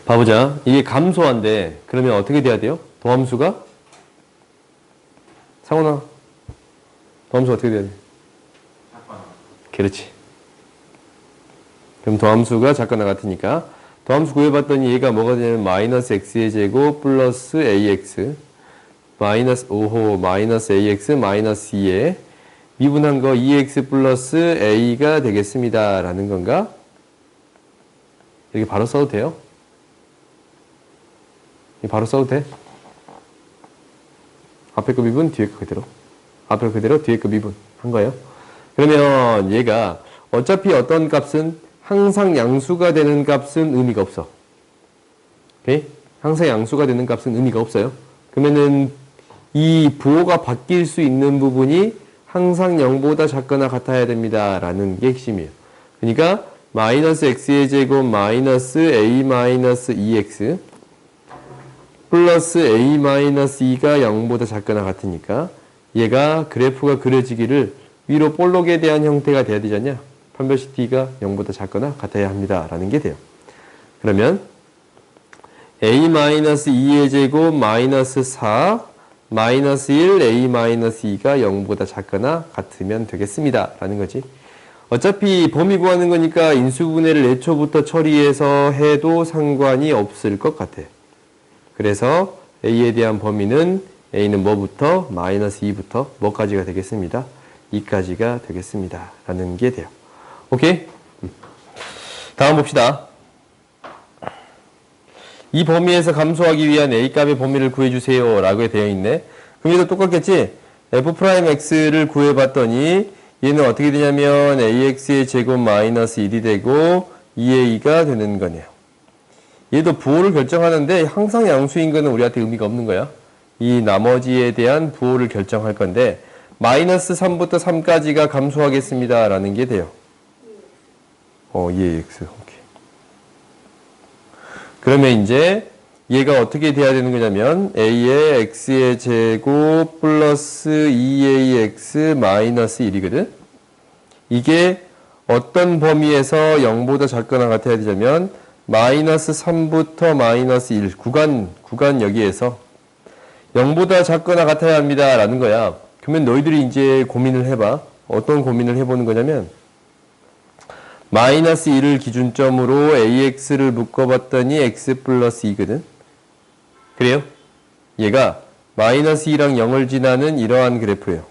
봐보자. 이게 감소한데 그러면 어떻게 돼야 돼요? 도함수가? 상훈아, 도함수 어떻게 돼야 돼? 그렇지. 그럼 도함수가 작거나 같으니까 도함수 구해봤더니 얘가 뭐가 되냐면 마이너스 x의 제곱 플러스 ax 마이너스 5호 마이너스 ax 마이너스 2에 미분한 거 2x 플러스 a가 되겠습니다 라는 건가? 이렇게 바로 써도 돼요? 바로 써도 돼? 앞에 거 미분, 뒤에 거 그대로. 앞에 거 그대로, 뒤에 거 미분 한 거예요. 그러면 얘가 어차피 어떤 값은 항상 양수가 되는 값은 의미가 없어. 오케이? 항상 양수가 되는 값은 의미가 없어요. 그러면은 이 부호가 바뀔 수 있는 부분이 항상 0보다 작거나 같아야 됩니다 라는 게 핵심이에요. 그러니까 마이너스 x의 제곱 마이너스 a 마이너스 2x 플러스 a-2가 0보다 작거나 같으니까 얘가 그래프가 그려지기를 위로 볼록에 대한 형태가 돼야 되지 않냐? 판별식 t가 0보다 작거나 같아야 합니다 라는 게 돼요. 그러면 a-2의 제곱 마이너스 4 마이너스 1 a-2가 0보다 작거나 같으면 되겠습니다 라는 거지. 어차피 범위 구하는 거니까 인수분해를 애초부터 처리해서 해도 상관이 없을 것 같아. 그래서 a에 대한 범위는 a는 뭐부터? 마이너스 2부터 뭐까지가 되겠습니다? 2까지가 되겠습니다. 라는 게 돼요. 오케이? 다음 봅시다. 이 범위에서 감소하기 위한 a값의 범위를 구해주세요. 라고 되어 있네. 그럼 얘도 똑같겠지? f'x를 구해봤더니 얘는 어떻게 되냐면 ax의 제곱 마이너스 1이 되고 2a가 되는 거네요. 얘도 부호를 결정하는데 항상 양수인 거는 우리한테 의미가 없는 거야. 이 나머지에 대한 부호를 결정할 건데 마이너스 3부터 3까지가 감소하겠습니다 라는 게 돼요. 2ax. 오케이. 그러면 이제 얘가 어떻게 돼야 되는 거냐면 a의 x의 제곱 플러스 2ax 마이너스 1이거든. 이게 어떤 범위에서 0보다 작거나 같아야 되냐면 마이너스 3부터 마이너스 1 구간 여기에서 0보다 작거나 같아야 합니다 라는 거야. 그러면 너희들이 이제 고민을 해봐. 어떤 고민을 해보는 거냐면 마이너스 1을 기준점으로 ax를 묶어봤더니 x 플러스 2거든. 그래요? 얘가 마이너스 2랑 0을 지나는 이러한 그래프예요.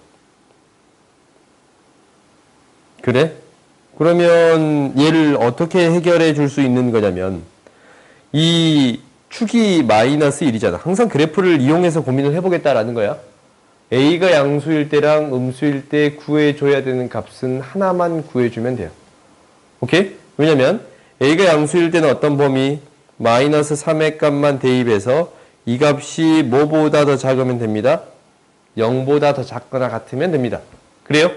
그래? 그러면 얘를 어떻게 해결해 줄 수 있는 거냐면 이 축이 마이너스 1이잖아. 항상 그래프를 이용해서 고민을 해보겠다라는 거야. a가 양수일 때랑 음수일 때 구해줘야 되는 값은 하나만 구해주면 돼요. 오케이? 왜냐면 a가 양수일 때는 어떤 범위? 마이너스 3의 값만 대입해서 이 값이 뭐보다 더 작으면 됩니다? 0보다 더 작거나 같으면 됩니다. 그래요?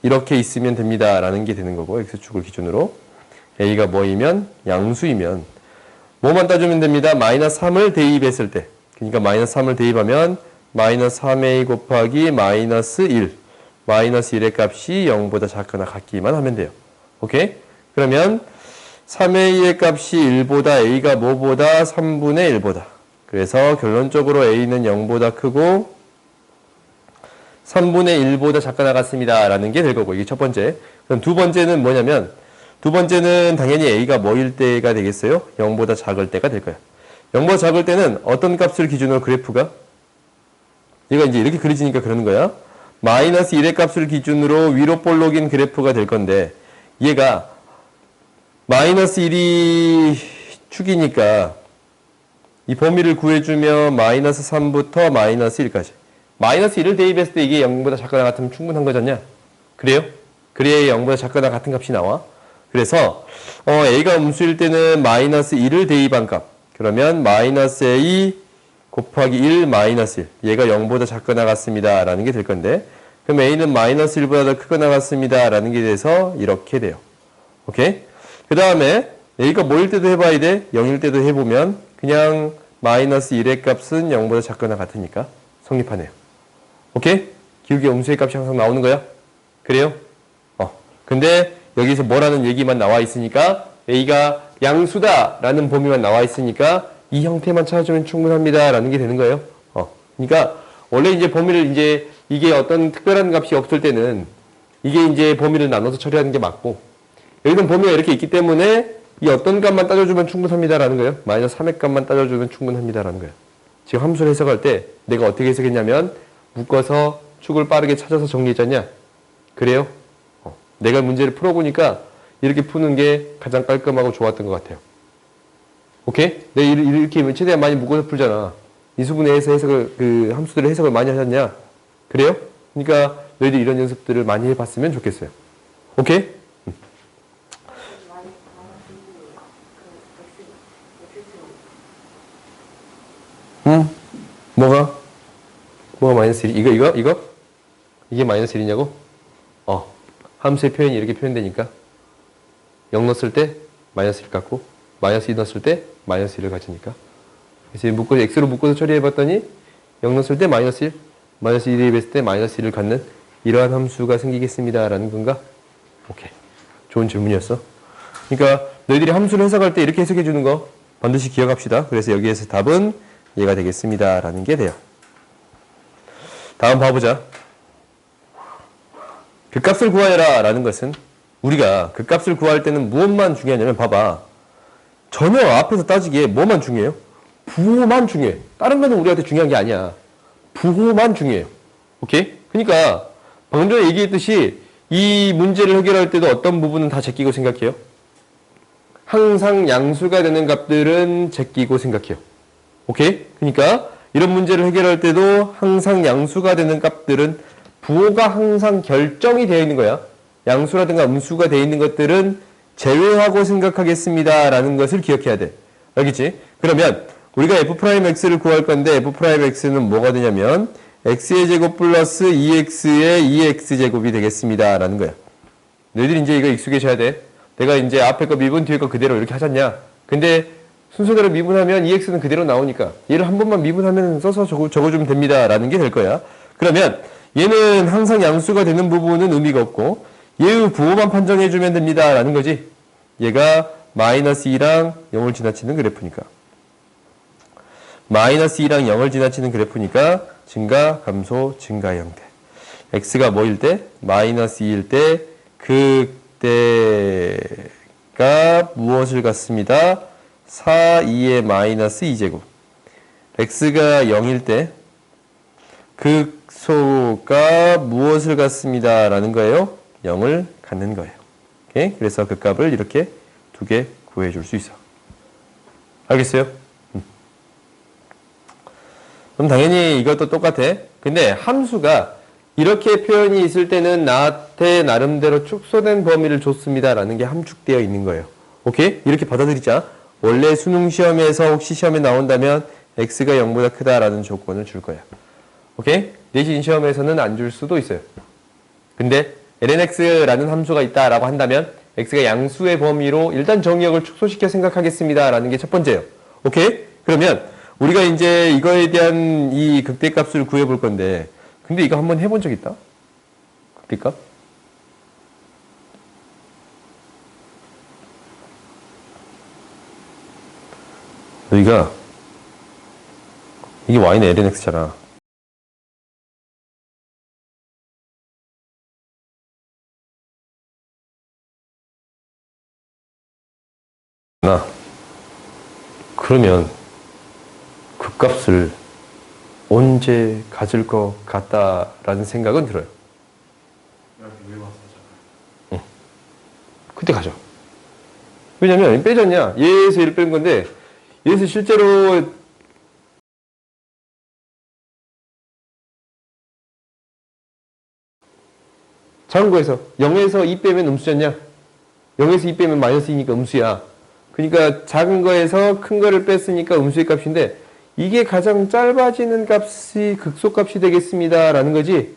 이렇게 있으면 됩니다 라는 게 되는 거고 x축을 기준으로 a가 뭐이면 양수이면 뭐만 따주면 됩니다. 마이너스 3을 대입했을 때 그러니까 마이너스 3을 대입하면 마이너스 3a 곱하기 마이너스 1 마이너스 1의 값이 0보다 작거나 같기만 하면 돼요. 오케이? 그러면 3a의 값이 1보다 a가 뭐보다 3분의 1보다 그래서 결론적으로 a는 0보다 크고 3분의 1보다 작거나 같습니다 라는 게 될 거고 이게 첫 번째. 그럼 두 번째는 뭐냐면 두 번째는 당연히 a가 뭐일 때가 되겠어요? 0보다 작을 때가 될 거예요. 0보다 작을 때는 어떤 값을 기준으로 그래프가 얘가 이제 이렇게 그려지니까 그러는 거야. 마이너스 1의 값을 기준으로 위로 볼록인 그래프가 될 건데 얘가 마이너스 1이 축이니까 이 범위를 구해주면 마이너스 3부터 마이너스 1까지 마이너스 1을 대입했을 때 이게 0보다 작거나 같으면 충분한 거잖냐? 그래요? 그래야 0보다 작거나 같은 값이 나와. 그래서 a가 음수일 때는 마이너스 1을 대입한 값 그러면 마이너스 a 곱하기 1 마이너스 1 얘가 0보다 작거나 같습니다 라는 게 될 건데 그럼 a는 마이너스 1보다 더 크거나 같습니다 라는 게 돼서 이렇게 돼요. 오케이? 그 다음에 a가 뭐일 때도 해봐야 돼? 0일 때도 해보면 그냥 마이너스 1의 값은 0보다 작거나 같으니까 성립하네요. 오케이? 기울기 음수의 값이 항상 나오는 거야? 그래요? 근데 여기서 뭐라는 얘기만 나와 있으니까 a가 양수다라는 범위만 나와 있으니까 이 형태만 찾아주면 충분합니다라는 게 되는 거예요. 그러니까 원래 이제 범위를 이제 이게 어떤 특별한 값이 없을 때는 이게 이제 범위를 나눠서 처리하는 게 맞고 여기는 범위가 이렇게 있기 때문에 이 어떤 값만 따져주면 충분합니다라는 거예요. 마이너스 3의 값만 따져주면 충분합니다라는 거예요. 지금 함수를 해석할 때 내가 어떻게 해석했냐면 묶어서 축을 빠르게 찾아서 정리했잖냐? 그래요? 내가 문제를 풀어보니까 이렇게 푸는 게 가장 깔끔하고 좋았던 것 같아요. 오케이? 내가 이렇게 최대한 많이 묶어서 풀잖아. 인수분해해서 해석을, 그 함수들의 해석을 많이 하셨냐? 그래요? 그러니까 너희들 이런 연습들을 많이 해봤으면 좋겠어요. 오케이? 뭐가 마이너스 1? 이거? 이게 마이너스 1이냐고? 함수의 표현이 이렇게 표현되니까 0 넣었을 때 마이너스 1 갖고 마이너스 2 넣었을 때 마이너스 1을 가지니까 그래서 묶어서 x로 묶어서 처리해봤더니 0 넣었을 때 마이너스 1, 마이너스 1에 비했을 때 마이너스 1을 갖는 이러한 함수가 생기겠습니다. 라는 건가? 오케이. 좋은 질문이었어. 그러니까 너희들이 함수를 해석할 때 이렇게 해석해 주는 거 반드시 기억합시다. 그래서 여기에서 답은 얘가 되겠습니다. 라는 게 돼요. 다음 봐보자. 그 값을 구하여라 라는 것은 우리가 그 값을 구할 때는 무엇만 중요하냐면 봐봐. 전혀 앞에서 따지기에 뭐만 중요해요? 부호만 중요해. 다른 거는 우리한테 중요한 게 아니야. 부호만 중요해요. 오케이? 그러니까 방금 전에 얘기했듯이 이 문제를 해결할 때도 어떤 부분은 다 제끼고 생각해요? 항상 양수가 되는 값들은 제끼고 생각해요. 오케이? 그러니까 이런 문제를 해결할 때도 항상 양수가 되는 값들은 부호가 항상 결정이 되어 있는 거야. 양수라든가 음수가 되어 있는 것들은 제외하고 생각하겠습니다. 라는 것을 기억해야 돼. 알겠지? 그러면 우리가 f'x를 구할 건데 f'x는 뭐가 되냐면 x의 제곱 플러스 2x의 2x제곱이 되겠습니다. 라는 거야. 너희들이 이제 이거 익숙해져야 돼. 내가 이제 앞에 거 미분 뒤에 거 그대로 이렇게 하잖냐. 근데 순서대로 미분하면 2x는 그대로 나오니까 얘를 한 번만 미분하면 써서 적어주면 됩니다. 라는 게 될 거야. 그러면 얘는 항상 양수가 되는 부분은 의미가 없고 얘의 부호만 판정해주면 됩니다. 라는 거지. 얘가 마이너스 2랑 0을 지나치는 그래프니까. 마이너스 2랑 0을 지나치는 그래프니까 증가, 감소, 증가의 형태. x가 뭐일 때? 마이너스 2일 때 그때가 무엇을 갖습니다? 4, 2의 마이너스 2제곱. x가 0일 때 극소가 무엇을 갖습니다. 라는 거예요. 0을 갖는 거예요. 오케이? 그래서 그 값을 이렇게 두 개 구해줄 수 있어. 알겠어요? 그럼 당연히 이것도 똑같아. 근데 함수가 이렇게 표현이 있을 때는 나한테 나름대로 축소된 범위를 줬습니다. 라는 게 함축되어 있는 거예요. 오케이? 이렇게 받아들이자. 원래 수능 시험에서 혹시 시험에 나온다면 x가 0보다 크다라는 조건을 줄 거야. 오케이? 내신 시험에서는 안 줄 수도 있어요. 근데 lnx라는 함수가 있다라고 한다면 x가 양수의 범위로 일단 정의역을 축소시켜 생각하겠습니다. 라는 게 첫 번째예요. 오케이? 그러면 우리가 이제 이거에 대한 이 극대값을 구해볼 건데 근데 이거 한번 해본 적 있다? 극대값? 여기가 이게 y는 lnx잖아. 그러면 그 값을 언제 가질 것 같다라는 생각은 들어요. 응. 그때 가죠. 왜냐면 빼졌냐? 얘에서 1을 뺀 건데 얘에서 실제로 작은 거에서 0에서 2 빼면 음수였냐? 0에서 2 빼면 마이너스 2니까 음수야. 그러니까 작은 거에서 큰 거를 뺐으니까 음수의 값인데 이게 가장 짧아지는 값이 극소값이 되겠습니다. 라는 거지.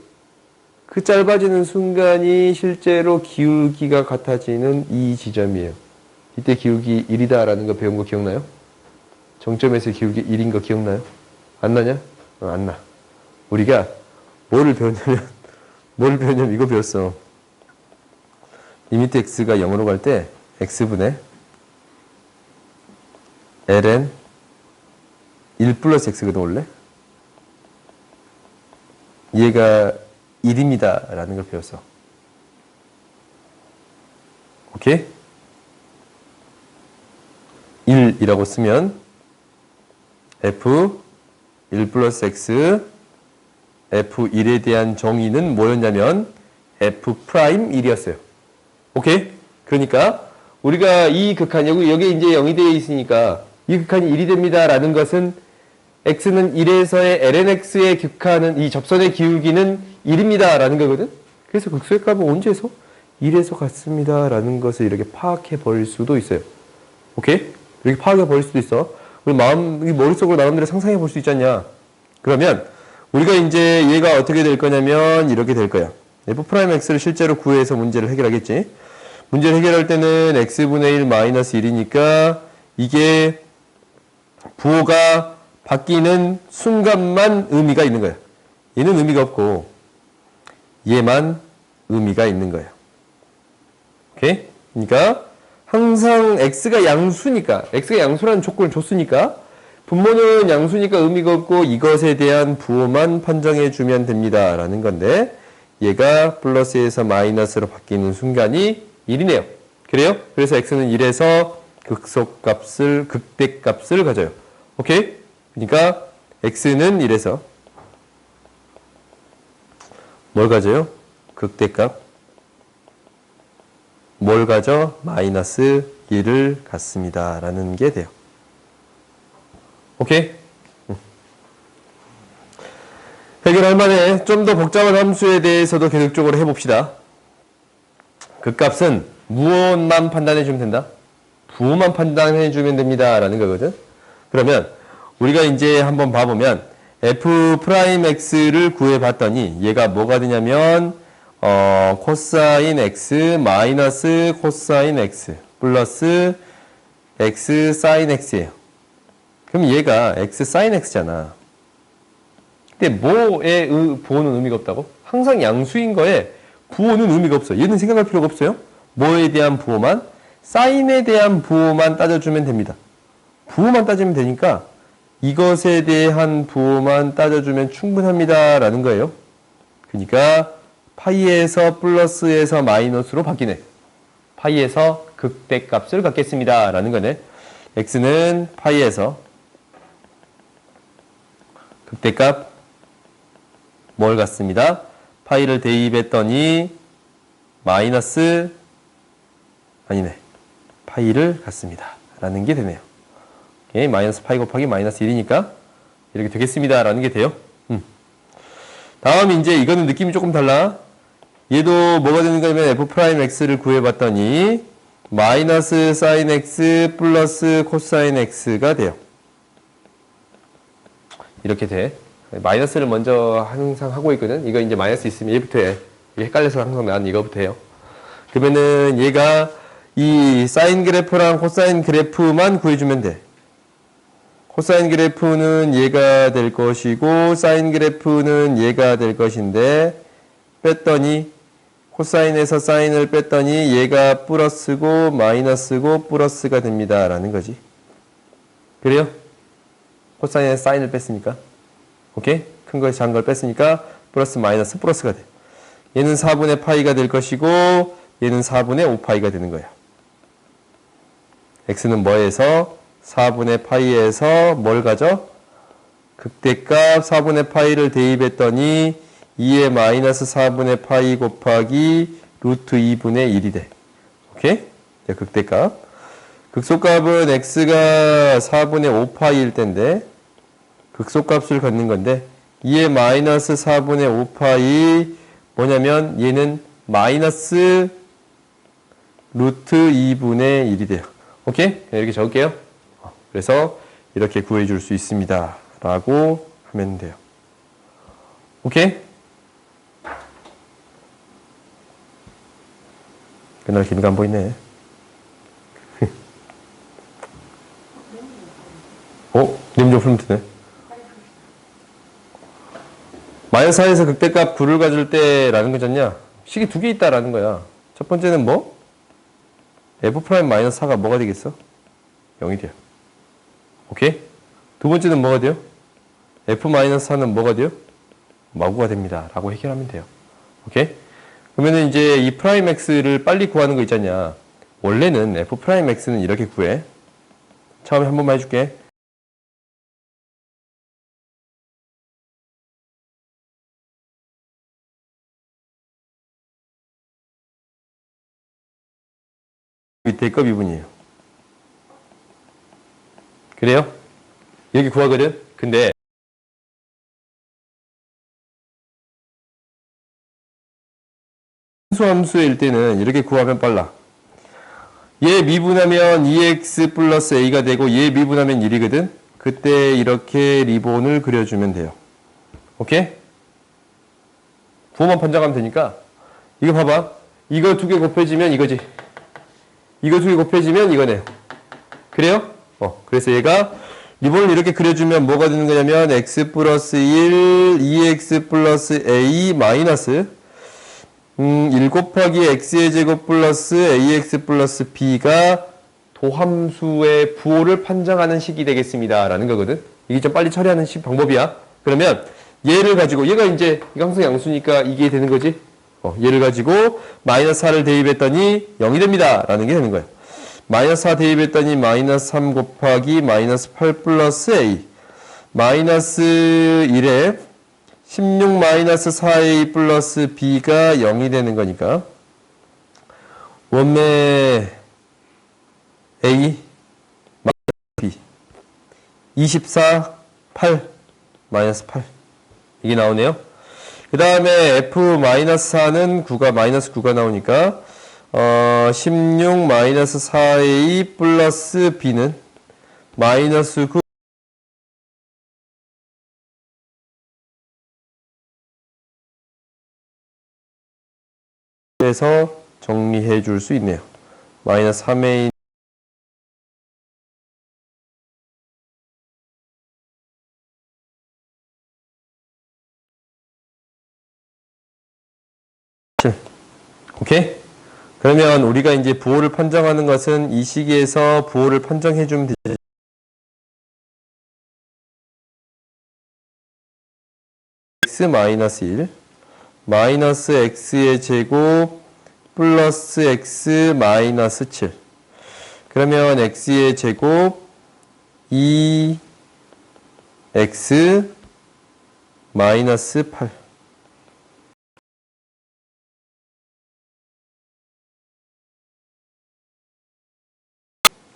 그 짧아지는 순간이 실제로 기울기가 같아지는 이 지점이에요. 이때 기울기 1이다 라는 거 배운 거 기억나요? 정점에서 기울기 1인 거 기억나요? 안 나냐? 안 나. 우리가 뭐를 배웠냐면 이거 배웠어. 2m x가 0으로 갈 때 x분의 ln 1 플러스 x거든 원래. 얘가 1입니다 라는 걸 배웠어. 오케이? 1이라고 쓰면 f 1 플러스 x f1에 대한 정의는 뭐였냐면 f 프라임 1이었어요. 오케이? 그러니까 우리가 이 극한, 여기 이제 0이 되어 있으니까 이 극한이 1이 됩니다 라는 것은 x는 1에서의 lnx의 극한은, 이 접선의 기울기는 1입니다 라는 거거든. 그래서 극소의 값은 언제에서 1에서 같습니다 라는 것을 이렇게 파악해 버릴 수도 있어요. 오케이? 이렇게 파악해 버릴 수도 있어. 우리 머릿속으로 나름대로 상상해 볼 수 있지 않냐. 그러면 우리가 이제 얘가 어떻게 될 거냐면 이렇게 될 거야. f'x를 실제로 구해서 문제를 해결하겠지. 문제를 해결할 때는 x분의 1 마이너스 1이니까 이게 부호가 바뀌는 순간만 의미가 있는 거야. 얘는 의미가 없고 얘만 의미가 있는 거예요. 오케이? 그러니까 항상 x가 양수니까, x가 양수라는 조건을 줬으니까 분모는 양수니까 의미가 없고 이것에 대한 부호만 판정해 주면 됩니다 라는 건데, 얘가 플러스에서 마이너스로 바뀌는 순간이 1이네요. 그래요? 그래서 x는 1에서 극소값을, 극대값을 가져요. 오케이? 그러니까 x는 1에서 뭘 가져요? 극대값. 뭘 가져? 마이너스 1을 갖습니다 라는 게 돼요. 오케이? 해결할 만해. 좀 더 복잡한 함수에 대해서도 계속적으로 해봅시다. 극값은 무엇만 판단해 주면 된다? 부호만 판단해 주면 됩니다 라는 거거든. 그러면 우리가 이제 한번 봐보면 f'x를 구해봤더니 얘가 뭐가 되냐면 코사인 x 마이너스 코사인 x 플러스 x 사인 x예요. 그럼 얘가 x 사인 x잖아. 근데 뭐의 부호는 의미가 없다고? 항상 양수인 거에 부호는 의미가 없어. 얘는 생각할 필요가 없어요. 뭐에 대한 부호만? 사인에 대한 부호만 따져주면 됩니다. 부호만 따지면 되니까 이것에 대한 부호만 따져주면 충분합니다 라는 거예요. 그러니까 파이에서 플러스에서 마이너스로 바뀌네. 파이에서 극대값을 갖겠습니다 라는 거네. x는 파이에서 극대값 뭘 갖습니다. 파이를 대입했더니 마이너스 아니네. 파이를 갖습니다 라는 게 되네요. 오케이, 마이너스 파이 곱하기 마이너스 1이니까 이렇게 되겠습니다 라는 게 돼요. 다음 이제 이거는 느낌이 조금 달라. 얘도 뭐가 되는 거냐면 f'x를 구해봤더니 마이너스 사인 x 플러스 코사인 x가 돼요. 이렇게 돼. 마이너스를 먼저 항상 하고 있거든. 이거 이제 마이너스 있으면 얘부터 해. 이게 헷갈려서 항상 나는 이거부터 해요. 그러면은 얘가 이 사인 그래프랑 코사인 그래프만 구해주면 돼. 코사인 그래프는 얘가 될 것이고 사인 그래프는 얘가 될 것인데 뺐더니 코사인에서 사인을 뺐더니 얘가 플러스고 마이너스고 플러스가 됩니다 라는 거지. 그래요? 코사인에서 사인을 뺐으니까. 오케이? 큰 거에서 작은 걸 뺐으니까 플러스 마이너스 플러스가 돼. 얘는 4분의 파이가 될 것이고 얘는 4분의 5파이가 되는 거야. x는 뭐에서? 4분의 파이에서 뭘 가져? 극대값 4분의 파이를 대입했더니 2의 마이너스 4분의 파이 곱하기 루트 2분의 1이 돼. 오케이? 자, 극대값. 극소값은 x가 4분의 5파이일 텐데 극소값을 갖는 건데 2의 마이너스 4분의 5파이 뭐냐면 얘는 마이너스 루트 2분의 1이 돼요. 오케이? 이렇게 적을게요. 그래서 이렇게 구해줄 수 있습니다 라고 하면 돼요. 오케이? 그날 기미가 안 보이네. 님 좀 풀면 되네. 마이너스 4에서 극대값 9를 가질 때 라는 거잖냐? 식이 두 개 있다라는 거야. 첫 번째는 뭐? f' 마이너스 4가 뭐가 되겠어? 0이 돼요. 오케이? 두 번째는 뭐가 돼요? f-4는 뭐가 돼요? 마구가 됩니다. 라고 해결하면 돼요. 오케이? 그러면은 이제 이 프라임 x를 빨리 구하는 거 있잖냐. 원래는 f 프라임 x는 이렇게 구해. 처음에 한 번만 해줄게. 밑에 거 미분이에요. 그래요? 여기 구하거든? 근데 함수일 때는 이렇게 구하면 빨라. 얘 미분하면 2x 플러스 a가 되고 얘 미분하면 1이거든? 그때 이렇게 리본을 그려주면 돼요. 오케이? 부호만 판정하면 되니까 이거 봐봐. 이거 두 개 곱해지면 이거지. 이거 두 개 곱해지면 이거네. 그래요? 그래서 얘가 리본을 이렇게 그려주면 뭐가 되는 거냐면 x 플러스 1, 2x 플러스 a 마이너스 1 곱하기 x의 제곱 플러스 ax 플러스 b가 도함수의 부호를 판정하는 식이 되겠습니다. 라는 거거든. 이게 좀 빨리 처리하는 방법이야. 그러면 얘를 가지고 얘가 이제 항상 양수니까 이게 되는 거지. 얘를 가지고 마이너스 4를 대입했더니 0이 됩니다. 라는 게 되는 거예요. 마이너스 4 대입했더니 마이너스 3 곱하기 마이너스 8 플러스 a 마이너스 1에 16 마이너스 4a 플러스 b가 0이 되는 거니까 원매 a 마이너스 b 24 8 마이너스 8 이게 나오네요. 그 다음에 f-4는 9가 마이너스 9가 나오니까 16 마이너스 4a 플러스 b는 마이너스 9 에서 정리해 줄 수 있네요. 마이너스 3a 오케이? 그러면 우리가 이제 부호를 판정하는 것은 이 시기에서 부호를 판정해 주면 되지. x 마이너스 1 마이너스 x의 제곱 플러스 x 마이너스 7 그러면 x의 제곱 2x 마이너스 8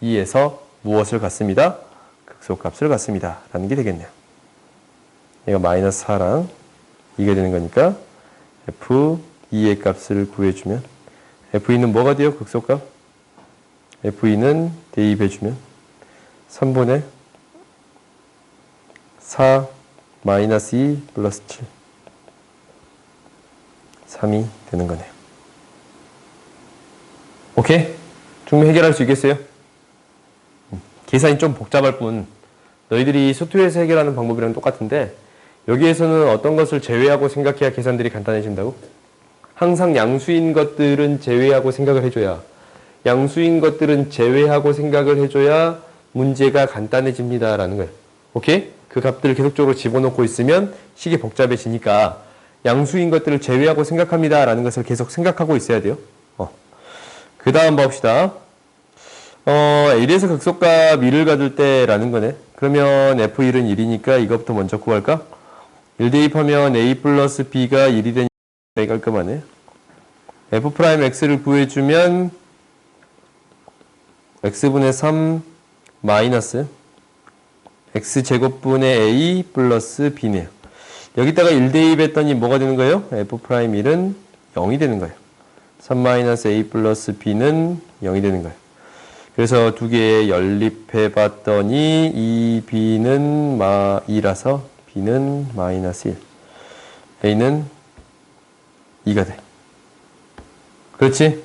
2에서 무엇을 갖습니다? 극소값을 갖습니다. 라는 게 되겠네요. 얘가 마이너스 4랑 이게 되는 거니까 f2의 값을 구해주면 f2는 뭐가 돼요? 극소값? f2는 대입해주면 3분의 4 마이너스 2 플러스 7 3이 되는 거네요. 오케이? 중매 해결할 수 있겠어요? 계산이 좀 복잡할 뿐 너희들이 수투에서 해결하는 방법이랑 똑같은데 여기에서는 어떤 것을 제외하고 생각해야 계산들이 간단해진다고? 항상 양수인 것들은 제외하고 생각을 해줘야 양수인 것들은 제외하고 생각을 해줘야 문제가 간단해집니다. 라는 거예요. 오케이? 그 값들을 계속적으로 집어넣고 있으면 식이 복잡해지니까 양수인 것들을 제외하고 생각합니다. 라는 것을 계속 생각하고 있어야 돼요. 그 다음 봅시다. A에서 극소값 1을 가질 때 라는 거네. 그러면 F1은 1이니까 이것부터 먼저 구할까? 1 대입하면 A 플러스 B가 1이 되니까 깔끔하네. F'X를 구해주면 X분의 3 마이너스 X제곱분의 A 플러스 B네요. 여기다가 1 대입했더니 뭐가 되는 거예요? F'1은 0이 되는 거예요. 3 마이너스 A 플러스 B는 0이 되는 거예요. 그래서 두 개 연립해 봤더니 이 B는 2라서 B는 마이너스 1 A는 2가 돼. 그렇지?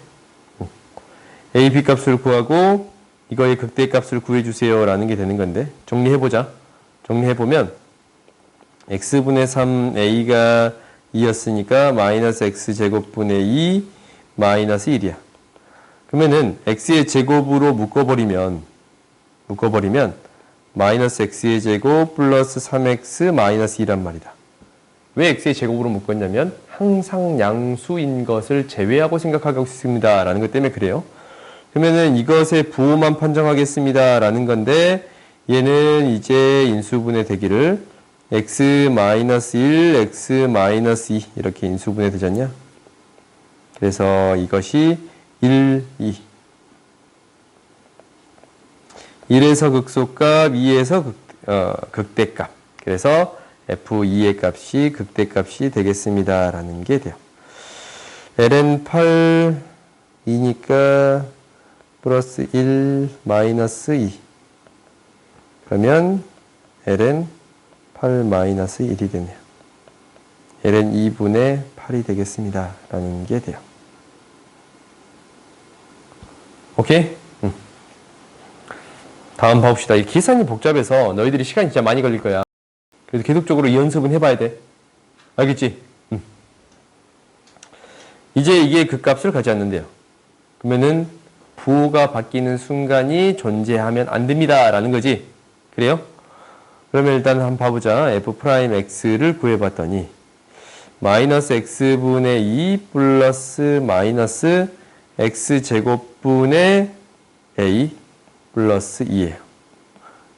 A, B 값을 구하고 이거의 극대값을 구해주세요 라는 게 되는 건데 정리해보자. 정리해보면 X분의 3A가 2였으니까 마이너스 X제곱분의 2 마이너스 1이야. 그러면은 x의 제곱으로 묶어버리면 마이너스 x의 제곱 플러스 3x 마이너스 2란 말이다. 왜 x의 제곱으로 묶었냐면 항상 양수인 것을 제외하고 생각하고 있습니다. 라는 것 때문에 그래요. 그러면은 이것의 부호만 판정하겠습니다. 라는 건데 얘는 이제 인수분해 되기를 x-1, x-2 이렇게 인수분해 되잖냐? 그래서 이것이 1, 2. 1에서 극소값, 2에서 극대값. 그래서 f2의 값이 극대값이 되겠습니다. 라는 게 돼요. ln 8, 2니까 플러스 1, 마이너스 2. 그러면 ln 8 마이너스 1이 되네요. ln 2분의 8이 되겠습니다. 라는 게 돼요. 오케이? 다음 봐봅시다. 이 계산이 복잡해서 너희들이 시간이 진짜 많이 걸릴 거야. 그래서 계속적으로 이 연습은 해봐야 돼. 알겠지? 이제 이게 그 값을 가져왔는데요. 그러면은 부호가 바뀌는 순간이 존재하면 안 됩니다. 라는 거지. 그래요? 그러면 일단 한번 봐보자. f'x를 구해봤더니 마이너스 x분의 2 플러스 마이너스 x제곱분의 a 플러스 2예요.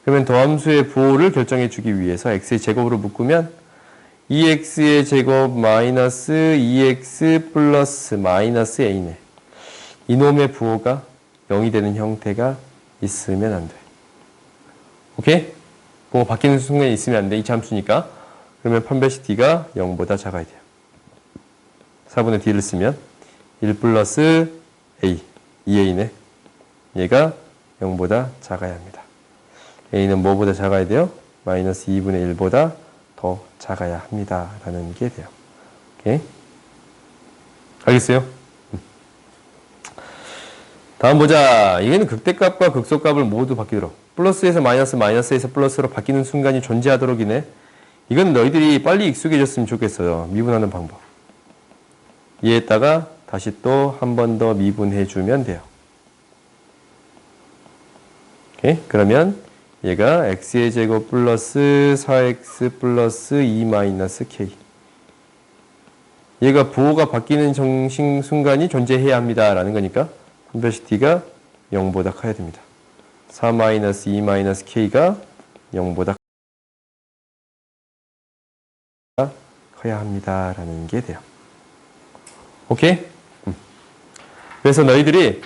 그러면 더함수의 부호를 결정해 주기 위해서 x의 제곱으로 묶으면 2x의 제곱 마이너스 2x 플러스 마이너스 a네. 이놈의 부호가 0이 되는 형태가 있으면 안 돼. 오케이? 부호 바뀌는 순간에 있으면 안 돼. 이 함수니까. 그러면 판별식 d가 0보다 작아야 돼요. 4분의 d를 쓰면 1 플러스 a, 2a네. 얘가 0보다 작아야 합니다. a는 뭐보다 작아야 돼요? 마이너스 2분의 1보다 더 작아야 합니다. 라는 게 돼요. 오케이? 알겠어요? 다음 보자. 이게는 극대값과 극소값을 모두 바뀌도록. 플러스에서 마이너스, 마이너스에서 플러스로 바뀌는 순간이 존재하도록이네. 이건 너희들이 빨리 익숙해졌으면 좋겠어요. 미분하는 방법. 얘에다가 다시 또 한 번 더 미분해주면 돼요. 오케이? 그러면 얘가 x의 제곱 플러스 4x 플러스 2 마이너스 k. 얘가 부호가 바뀌는 정식 순간이 존재해야 합니다. 라는 거니까 판별식 d가 0보다 커야 됩니다. 4 마이너스 2 마이너스 k가 0보다 커야 합니다. 라는 게 돼요. 오케이? 그래서 너희들이